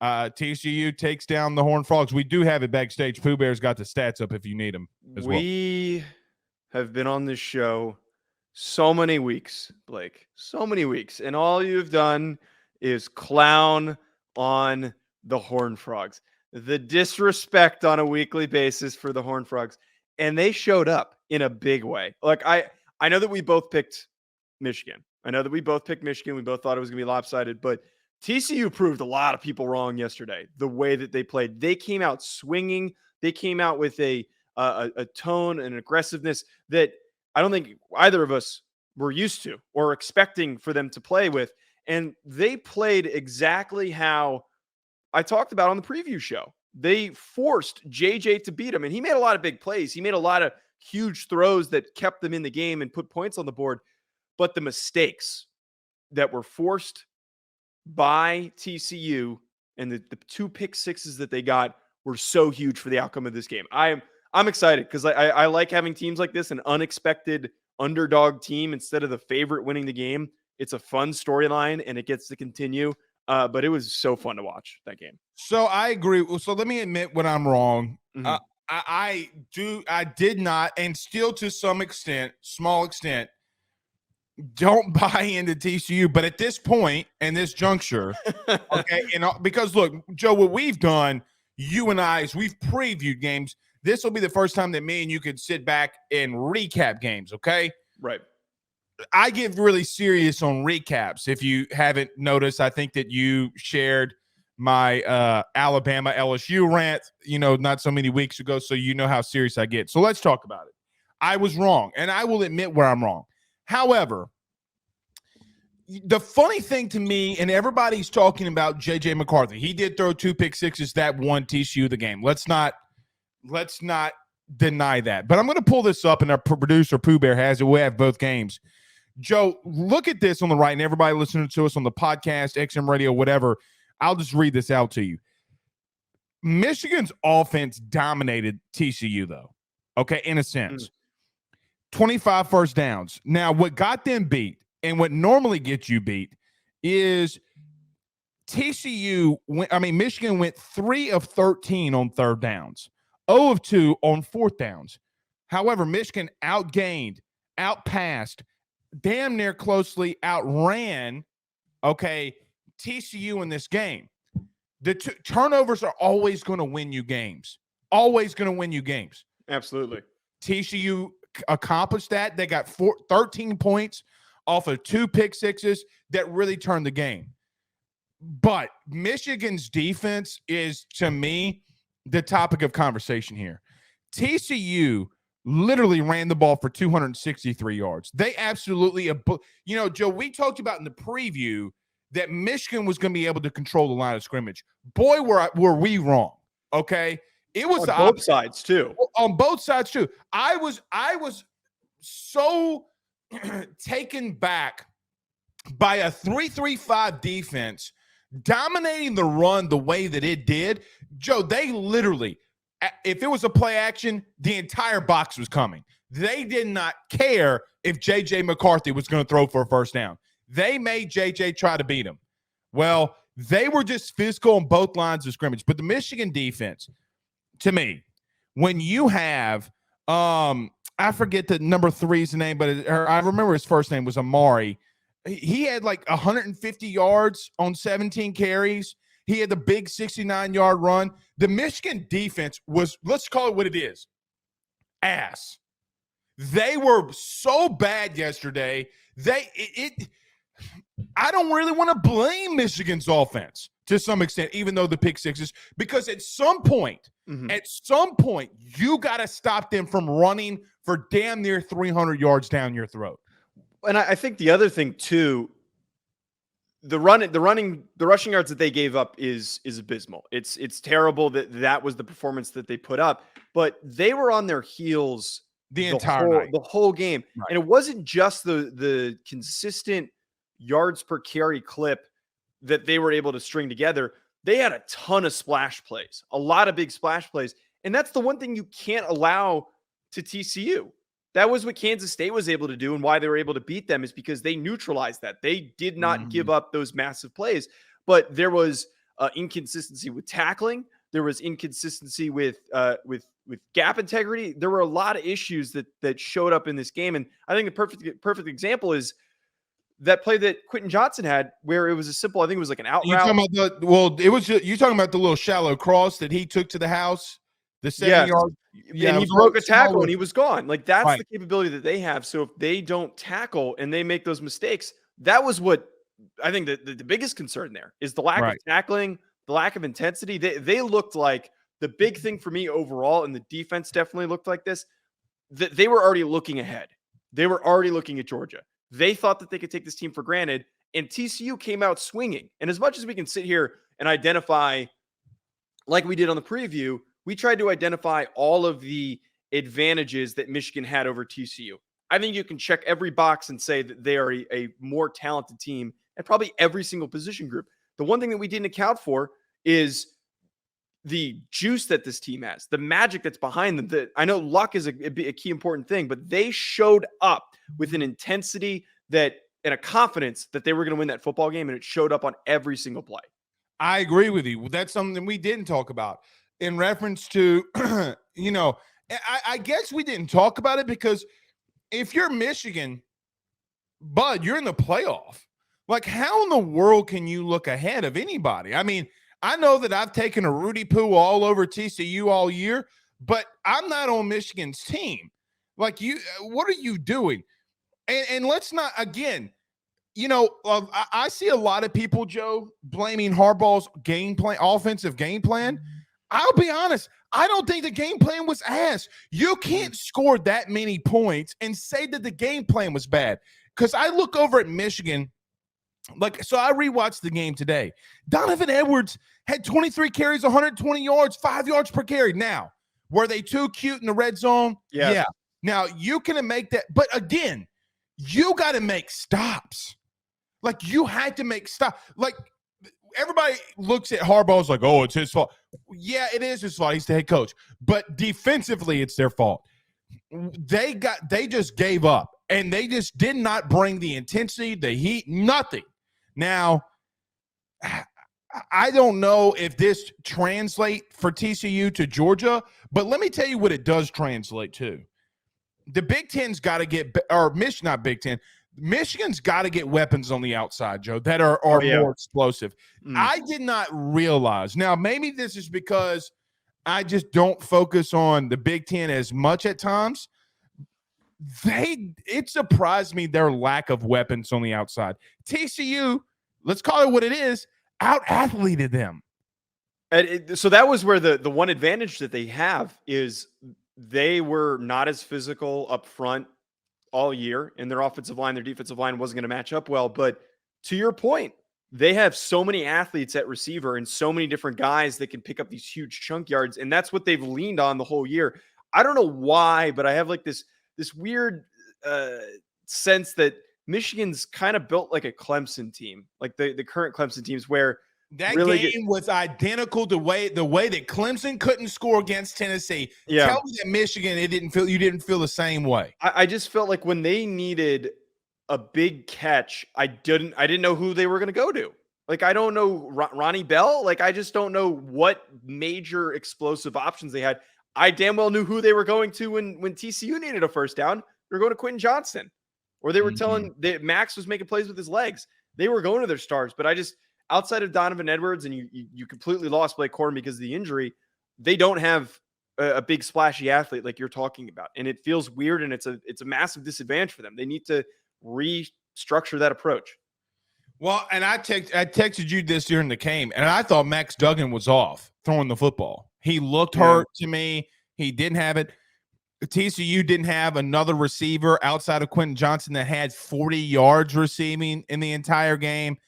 TCU takes down the Horned Frogs. We do have it backstage. Pooh Bear's got the stats up if you need them as well. We have been on this show so many weeks, Blake, so many weeks, and all you've done is clown on the Horned Frogs. The disrespect on a weekly basis for the Horned Frogs, and they showed up in a big way. Like I know that we both picked Michigan. We both thought it was going to be lopsided, but TCU proved a lot of people wrong yesterday. The way that they played, they came out swinging. They came out with a tone and aggressiveness that I don't think either of us were used to or expecting for them to play with. And they played exactly how I talked about on the preview show. They forced JJ to beat him, and he made a lot of big plays. He made a lot of huge throws that kept them in the game and put points on the board. But the mistakes that were forced by TCU and the 2 pick sixes that they got were so huge for the outcome of this game. I'm excited because I like having teams like this, an unexpected underdog team instead of the favorite winning the game. It's a fun storyline and it gets to continue. But it was so fun to watch that game. So I agree. So let me admit when I'm wrong. Mm-hmm. I did not, and still to some extent, small extent, don't buy into TCU. But at this point and this juncture, okay, because look, Joe, what we've done, you and I, is we've previewed games. This will be the first time that me and you could sit back and recap games, okay? Right. I get really serious on recaps. If you haven't noticed, I think that you shared my Alabama LSU rant, not so many weeks ago, so you know how serious I get. So let's talk about it. I was wrong, and I will admit where I'm wrong. However, the funny thing to me, and everybody's talking about J.J. McCarthy. He did throw 2 pick sixes that won TCU the game. Let's not deny that. But I'm going to pull this up, and our producer Pooh Bear has it. We have both games. Joe, look at this on the right, and everybody listening to us on the podcast, XM Radio, whatever. I'll just read this out to you. Michigan's offense dominated TCU, though, okay, in a sense. 25 first downs. Now, what got them beat and what normally gets you beat is Michigan went 3 of 13 on third downs, 0 of 2 on fourth downs. However, Michigan outgained, outpassed, damn near closely outran, TCU in this game. The turnovers are always going to win you games. Always going to win you games. Absolutely. TCU accomplished that. They got 13 points off of 2 pick sixes that really turned the game. But Michigan's defense is, to me, the topic of conversation here. TCU literally ran the ball for 263 yards. They absolutely, Joe, we talked about in the preview that Michigan was going to be able to control the line of scrimmage. Boy, were we wrong, okay? It was on both sides, too. On both sides, too. I was so taken back by a 3-3-5 defense dominating the run the way that it did. Joe, they literally, if it was a play action, the entire box was coming. They did not care if J.J. McCarthy was going to throw for a first down. They made J.J. try to beat him. Well, they were just physical on both lines of scrimmage. But the Michigan defense, to me, when you have, I forget the number 3's name, but I remember his first name was Amari. He had like 150 yards on 17 carries. He had the big 69-yard run. The Michigan defense was, let's call it what it is, ass. They were so bad yesterday. I don't really want to blame Michigan's offense to some extent, even though the pick sixes, because at some point, you got to stop them from running for damn near 300 yards down your throat. And I think the other thing too, the rushing yards that they gave up is abysmal. It's terrible that was the performance that they put up, but they were on their heels the whole game. Right. And it wasn't just the consistent yards per carry clip that they were able to string together. They had a ton of splash plays, a lot of big splash plays. And that's the one thing you can't allow to TCU. That was what Kansas State was able to do, and why they were able to beat them is because they neutralized that. They did not give up those massive plays. But there was inconsistency with tackling. There was inconsistency with gap integrity. There were a lot of issues that showed up in this game. And I think the perfect example is that play that Quentin Johnson had, where it was a simple, I think it was like an out You route. talking about you talking about the little shallow cross that he took to the house, the 70-yard. Yeah, and he broke a tackle and he was gone. Like that's Right. the capability that they have. So if they don't tackle and they make those mistakes, that was what I think the biggest concern there is the lack of tackling, the lack of intensity. They looked like the big thing for me overall, and the defense definitely looked like this. That they were already looking ahead. They were already looking at Georgia. They thought that they could take this team for granted, and TCU came out swinging. And as much as we can sit here and identify, like we did on the preview, we tried to identify all of the advantages that Michigan had over TCU. I think you can check every box and say that they are a more talented team at probably every single position group. The one thing that we didn't account for is the juice that this team has, the magic that's behind them. I know luck is a key important thing, but they showed up with an intensity and a confidence that they were going to win that football game, and it showed up on every single play. I agree with you. That's something we didn't talk about in reference to, I guess we didn't talk about it because if you're Michigan, Bud, you're in the playoff. Like, how in the world can you look ahead of anybody? I mean, I know that I've taken a Rudy Poo all over TCU all year, but I'm not on Michigan's team. Like, what are you doing? And let's not, again, I see a lot of people, Joe, blaming Harbaugh's offensive game plan. I'll be honest. I don't think the game plan was ass. You can't score that many points and say that the game plan was bad. Because I look over at Michigan, so I rewatched the game today. Donovan Edwards had 23 carries, 120 yards, 5 yards per carry. Now, were they too cute in the red zone? Yeah. Now, you can make that. But again, you got to make stops. Like, you had to make stops. Like, everybody looks at Harbaugh's like, oh, it's his fault. Yeah, it is his fault. He's the head coach. But defensively, it's their fault. They just gave up. And they just did not bring the intensity, the heat, nothing. Now, I don't know if this translates for TCU to Georgia, but let me tell you what it does translate to. The Big Ten's got to get – or not Big Ten. Michigan's got to get weapons on the outside, Joe, that are more explosive. I did not realize. Now, maybe this is because I just don't focus on the Big Ten as much at times. It surprised me their lack of weapons on the outside. TCU, let's call it what it is, out-athleted them. So that was where the one advantage that they have is they were not as physical up front all year, and their offensive line, their defensive line wasn't going to match up well. But to your point, they have so many athletes at receiver and so many different guys that can pick up these huge chunk yards, and that's what they've leaned on the whole year. I don't know why, but I have like this weird sense that Michigan's kind of built like a Clemson team, like the current Clemson teams, where that really game was identical to the way that Clemson couldn't score against Tennessee. Yeah. Tell me that Michigan, you didn't feel the same way. I just felt like when they needed a big catch, I didn't know who they were going to go to. Like, I don't know Ronnie Bell. Like, I just don't know what major explosive options they had. I damn well knew who they were going to when TCU needed a first down. They were going to Quentin Johnson, or they were telling that Max was making plays with his legs. They were going to their stars, but outside of Donovan Edwards, and you completely lost Blake Corum because of the injury, they don't have a big splashy athlete like you're talking about, and it feels weird, and it's a massive disadvantage for them. They need to restructure that approach. Well, and I texted you this during the game, and I thought Max Duggan was off throwing the football. He looked hurt to me. He didn't have it. TCU didn't have another receiver outside of Quentin Johnson that had 40 yards receiving in the entire game.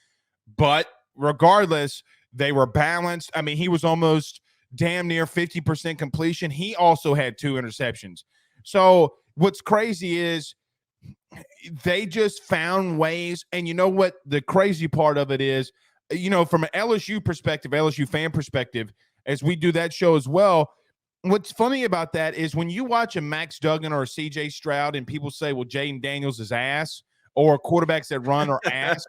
But regardless, they were balanced. I mean, he was almost damn near 50% completion. He also had 2 interceptions. So what's crazy is they just found ways. And you know what the crazy part of it is, from an LSU perspective, LSU fan perspective, as we do that show as well, what's funny about that is when you watch a Max Duggan or a CJ Stroud and people say, well, Jaden Daniels is ass, or quarterbacks that run are ass.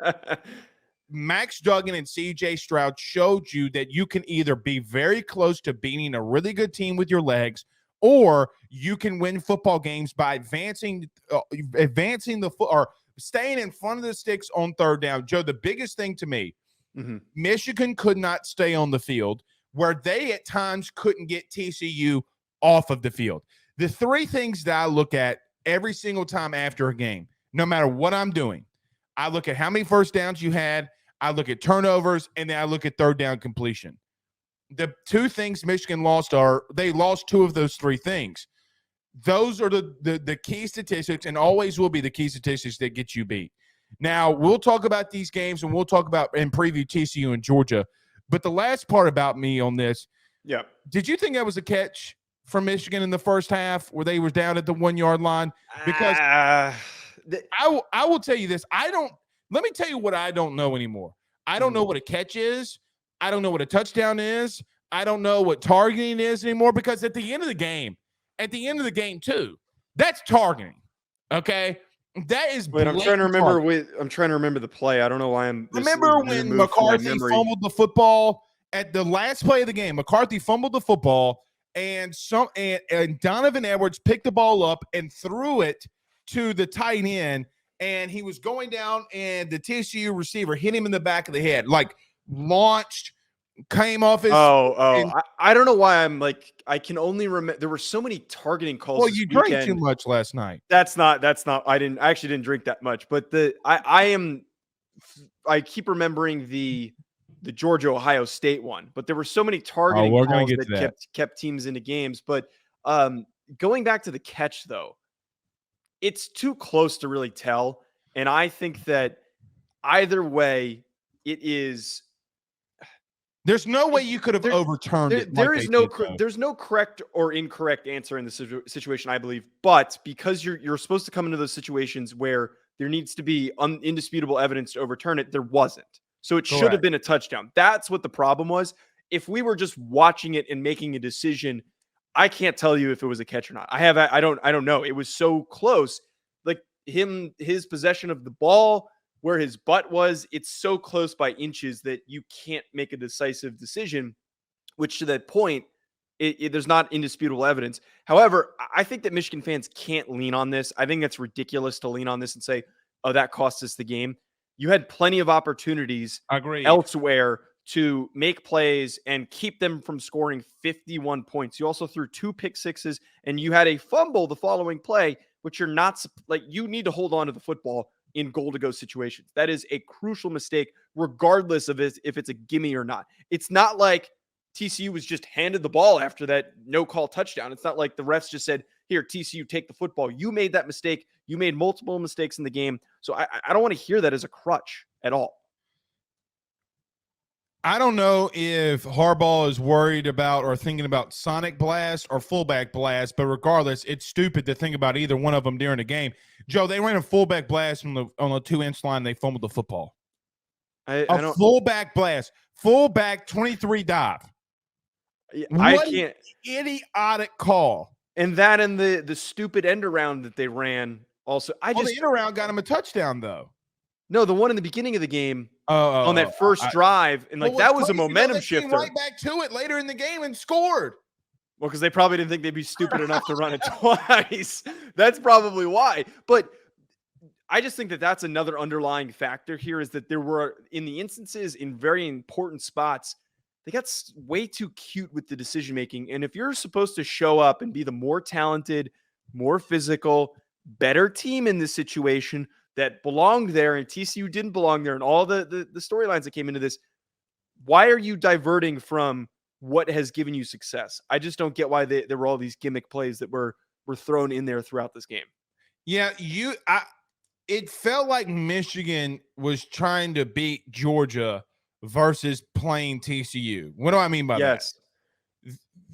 Max Duggan and CJ Stroud showed you that you can either be very close to beating a really good team with your legs, or you can win football games by advancing the foot or staying in front of the sticks on third down. Joe, the biggest thing to me, Michigan could not stay on the field, where they at times couldn't get TCU off of the field. The three things that I look at every single time after a game, no matter what I'm doing, I look at how many first downs you had, I look at turnovers, and then I look at third down completion. The two things Michigan lost are they lost two of those three things. Those are the key statistics, and always will be the key statistics that get you beat. Now, we'll talk about these games, and we'll talk about and preview TCU and Georgia. But the last part about me on this, did you think that was a catch from Michigan in the first half where they were down at the 1 yard line? Because I will tell you this. Let me tell you what I don't know anymore. I don't know what a catch is. I don't know what a touchdown is. I don't know what targeting is anymore, because at the end of the game too, that's targeting. Okay. That is. Wait, I'm trying to remember the play. I don't know why I'm. Remember when McCarthy fumbled the football at the last play of the game? McCarthy fumbled the football, and Donovan Edwards picked the ball up and threw it to the tight end, and he was going down, and the TCU receiver hit him in the back of the head, like launched, came off his. I don't know why I'm like, I can only remember there were so many targeting calls. Well, you drank too much last night. That's not. I actually didn't drink that much, but I keep remembering the Georgia Ohio State one, but there were so many targeting calls that kept teams into games. But going back to the catch though, it's too close to really tell. And I think that either way, it is. There's no way you could have overturned it. There's no correct or incorrect answer in this situation, I believe. But because you're supposed to come into those situations where there needs to be indisputable evidence to overturn it, there wasn't. So it should have been a touchdown. That's what the problem was. If we were just watching it and making a decision, I can't tell you if it was a catch or not. I don't know. It was so close. Like his possession of the ball, where his butt was, it's so close by inches that you can't make a decisive decision, which to that point, there's not indisputable evidence. However, I think that Michigan fans can't lean on this. I think that's ridiculous to lean on this and say, oh, that cost us the game. You had plenty of opportunities elsewhere to make plays and keep them from scoring 51 points. You also threw 2 pick sixes, and you had a fumble the following play, which you're not like, you need to hold on to the football in goal-to-go situations. That is a crucial mistake, regardless of if it's a gimme or not. It's not like TCU was just handed the ball after that no-call touchdown. It's not like the refs just said, here, TCU, take the football. You made that mistake. You made multiple mistakes in the game. So I don't want to hear that as a crutch at all. I don't know if Harbaugh is worried about or thinking about sonic blast or fullback blast, but regardless, it's stupid to think about either one of them during the game. Joe, they ran a fullback blast on the 2-inch line. They fumbled the football. Fullback blast, fullback 23 dive. I can't. Idiotic call. And that and the stupid end around that they ran also. The end around got him a touchdown though. No, the one in the beginning of the game on that first drive, and that was a momentum shifter. Came right back to it later in the game and scored. Well, because they probably didn't think they'd be stupid enough to run it twice. That's probably why. But I just think that that's another underlying factor here, is that there were, in the instances in very important spots, they got way too cute with the decision making. And if you're supposed to show up and be the more talented, more physical, better team in this situation that belonged there, and TCU didn't belong there, and all the storylines that came into this, why are you diverting from what has given you success? I just don't get why there were all these gimmick plays that were thrown in there throughout this game. Yeah, it felt like Michigan was trying to beat Georgia versus playing TCU. What do I mean by that?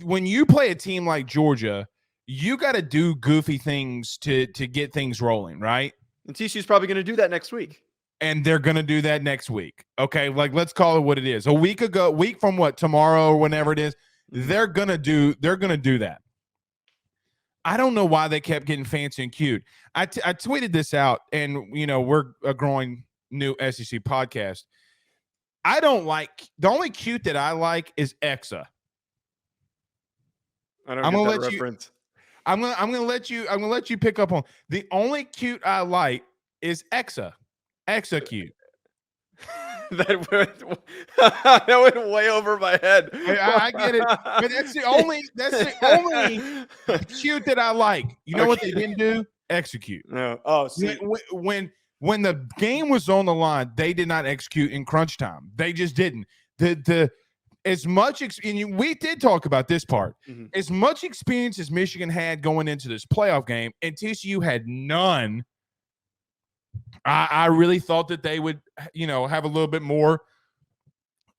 When you play a team like Georgia, you got to do goofy things to get things rolling, right? And TCU's probably going to do that next week. And they're going to do that next week. Okay, let's call it what it is. A week from what, tomorrow or whenever it is, they're going to do that. I don't know why they kept getting fancy and cute. I tweeted this out, and we're a growing new SEC podcast. I don't like the only cute that I like is Exa. I don't I'm get gonna that let reference. I'm gonna let you pick up on the only cute I like is Exa. Exa cute. that went that went way over my head. I get it, but that's the only cute that I like. You know what they didn't do? Execute. No. Oh, see. When the game was on the line, they did not execute in crunch time. They just didn't. The as much and we did talk about this part. Mhm. As much experience as Michigan had going into this playoff game, and TCU had none. I really thought that they would, have a little bit more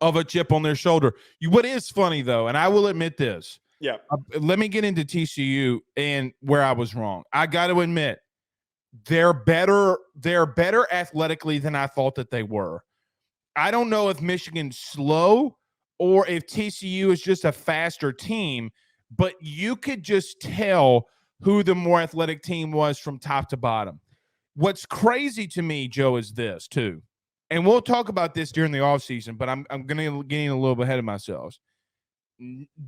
of a chip on their shoulder. What is funny though, and I will admit this. Yeah. Let me get into TCU and where I was wrong. I got to admit, they're better athletically than I thought that they were. I don't know if Michigan's slow or if TCU is just a faster team, but you could just tell who the more athletic team was from top to bottom. What's crazy to me, Joe, is this too. And we'll talk about this during the offseason, but I'm going to get a little bit ahead of myself.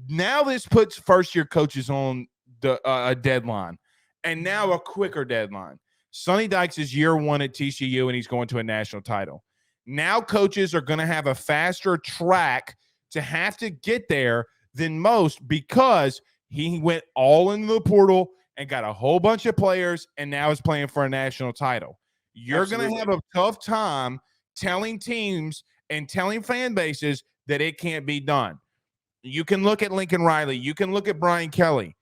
Now this puts first-year coaches on a deadline, and now a quicker deadline. Sonny Dykes is year one at TCU, and he's going to a national title. Now coaches are going to have a faster track to have to get there than most because he went all into the portal and got a whole bunch of players and now is playing for a national title. You're going to have a tough time telling teams and telling fan bases that it can't be done. You can look at Lincoln Riley. You can look at Brian Kelly.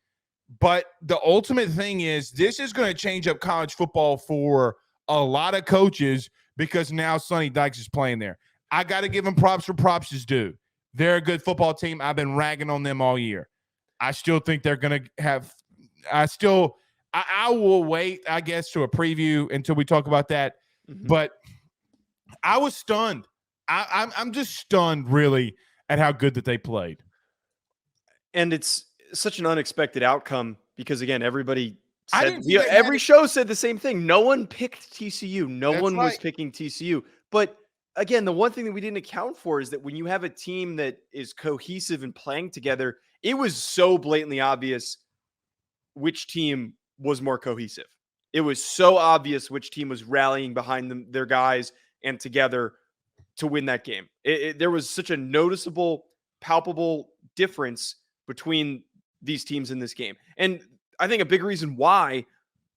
But the ultimate thing is this is going to change up college football for a lot of coaches because now Sonny Dykes is playing there. I got to give them props where props is due. They're a good football team. I've been ragging on them all year. I still think they're going to have – I will wait, I guess, to a preview until we talk about that. Mm-hmm. But I was stunned. I'm just stunned, really, at how good that they played. And it's such an unexpected outcome because, again, everybody said every show said the same thing. No one picked TCU. No one was picking TCU. But, again, the one thing that we didn't account for is that when you have a team that is cohesive and playing together, it was so blatantly obvious which team was more cohesive. It was so obvious which team was rallying behind them, their guys and together to win that game. There was such a noticeable, palpable difference between these teams in this game. And I think a big reason why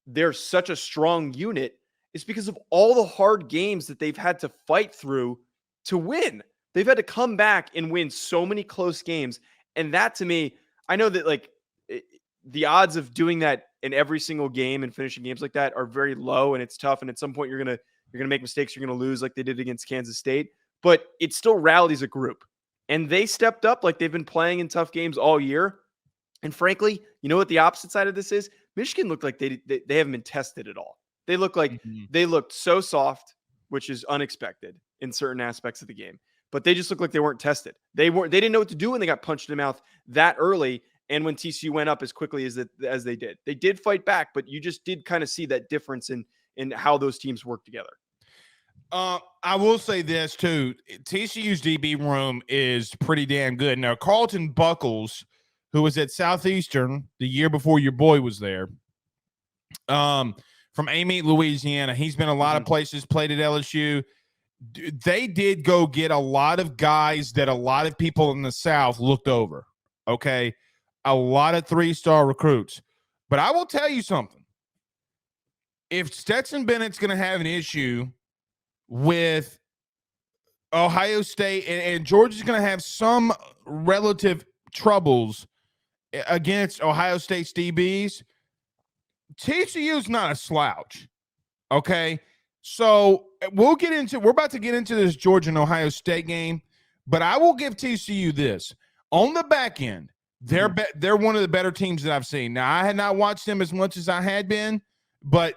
they're such a strong unit is because of all the hard games that they've had to fight through to win. They've had to come back and win so many close games. And that, to me, I know that the odds of doing that in every single game and finishing games like that are very low, and it's tough. And at some point you're going to make mistakes. You're going to lose like they did against Kansas State, but it still rallies a group. And they stepped up like they've been playing in tough games all year. And frankly, you know what the opposite side of this is? Michigan looked like they haven't been tested at all. They look like they looked so soft, which is unexpected in certain aspects of the game. But they just looked like they weren't tested. They didn't know what to do when they got punched in the mouth that early. And when TCU went up as quickly as they did fight back. But you just did kind of see that difference in how those teams work together. I will say this too. TCU's DB room is pretty damn good. Now, Carlton Buckles, who was at Southeastern the year before your boy was there, from Amite, Louisiana, he's been a lot of places, played at LSU. They did go get a lot of guys that a lot of people in the South looked over, okay? A lot of 3-star recruits. But I will tell you something. If Stetson Bennett's going to have an issue with Ohio State and Georgia's going to have some relative troubles against Ohio State's DBs, TCU's not a slouch, okay? So we're about to get into this Georgia and Ohio State game, but I will give TCU this. On the back end, they're one of the better teams that I've seen. Now, I had not watched them as much as I had been, but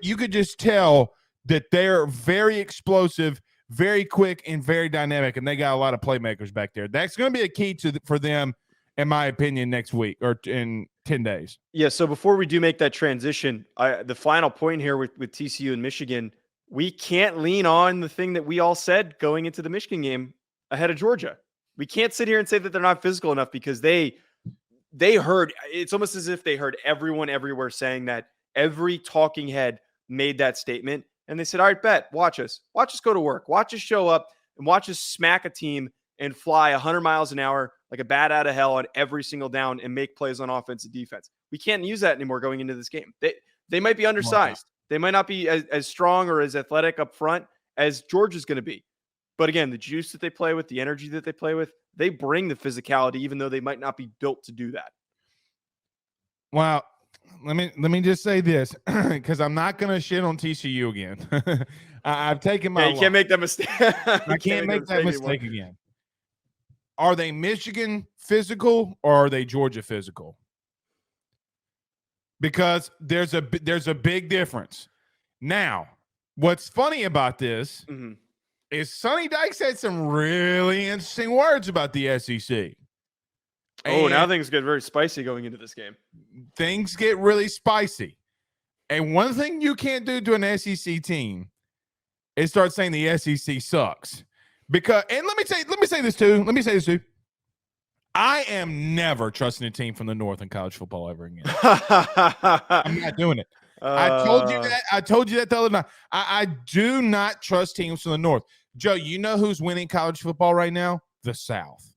you could just tell that they're very explosive, very quick, and very dynamic, and they got a lot of playmakers back there. That's going to be a key for them, in my opinion, next week or in 10 days. Yeah, so before we do make that transition, the final point here with TCU and Michigan, we can't lean on the thing that we all said going into the Michigan game ahead of Georgia. We can't sit here and say that they're not physical enough because they heard, it's almost as if they heard everyone everywhere saying that. Every talking head made that statement, and they said, all right, bet, watch us go to work, watch us show up, and watch us smack a team and fly 100 miles an hour like a bat out of hell on every single down and make plays on offense and defense. We can't use that anymore going into this game. They might be undersized. They might not be as strong or as athletic up front as Georgia's going to be. But again, the juice that they play with, the energy that they play with, they bring the physicality, even though they might not be built to do that. Wow. Let me just say this, because I'm not going to shit on TCU again. I've taken my. Yeah, you can't make that mistake. I can't make that mistake again. Are they Michigan physical or are they Georgia physical? Because there's a big difference. Now, what's funny about this is Sonny Dykes said some really interesting words about the SEC. Oh, now things get very spicy going into this game. Things get really spicy. And one thing you can't do to an SEC team is start saying the SEC sucks. Because, and let me say this too. I am never trusting a team from the North in college football ever again. I'm not doing it. I told you that the other night. I do not trust teams from the North. Joe, you know who's winning college football right now? The South.